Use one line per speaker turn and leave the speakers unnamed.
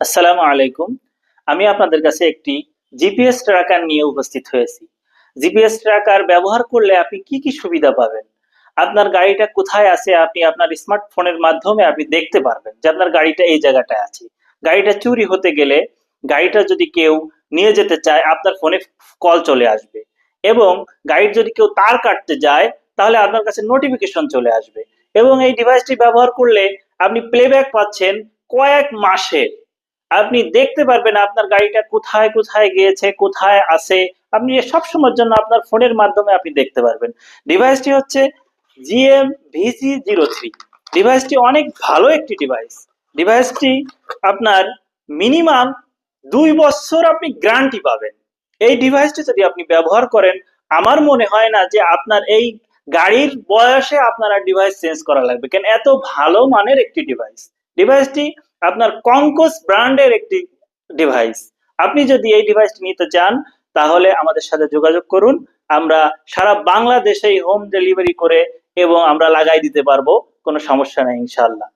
আসসালামু আলাইকুম। আমি আপনাদের কাছে একটি জিপিএস ট্র্যাকার নিয়ে উপস্থিত হয়েছি। জিপিএস ট্র্যাকার ব্যবহার করলে আপনি কি কি সুবিধা পাবেন? আপনার গাড়িটা কোথায় আছে আপনি আপনার স্মার্টফোনের মাধ্যমে আপনি দেখতে পারবেন যে আপনার গাড়িটা এই জায়গাটায় আছে। গাড়িটা চুরি হতে গেলে, গাড়িটা যদি কেউ নিয়ে যেতে চায় আপনার ফোনে কল চলে আসবে এবং গাড়ির যদি কেউ তার কাটতে যায় তাহলে আপনার কাছে নোটিফিকেশন চলে আসবে এবং এই ডিভাইসটি ব্যবহার করলে আপনি প্লেব্যাক পাচ্ছেন কয়েক মাসের। আপনি দেখতে পারবেন আপনার গাড়িটা কোথায় কোথায় গিয়েছে, কোথায় আছে। আপনি সব সময়ের জন্য আপনার ফোনের মাধ্যমে আপনি দেখতে পারবেন। ডিভাইসটি হচ্ছে GM-VC03। ডিভাইসটি অনেক ভালো একটি ডিভাইস। ডিভাইসটি আপনার মিনিমাম 2 বছর আপনি গ্যারান্টি পাবেন। এই ডিভাইসটি যদি আপনি ব্যবহার করেন, আমার মনে হয় না যে আপনার এই গাড়ির বয়সে আপনার আর ডিভাইস চেঞ্জ করা লাগবে, কেন এত ভালো মানের একটি ডিভাইস। ডিভাইসটি আপনার কঙ্কস ব্র্যান্ডের একটি ডিভাইস। আপনি যদি এই ডিভাইসটি নিতে চান তাহলে আমাদের সাথে যোগাযোগ করুন। আমরা সারা বাংলাদেশেই হোম ডেলিভারি করে এবং আমরা লাগাই দিতে পারবো, কোনো সমস্যা নেই ইনশাআল্লাহ।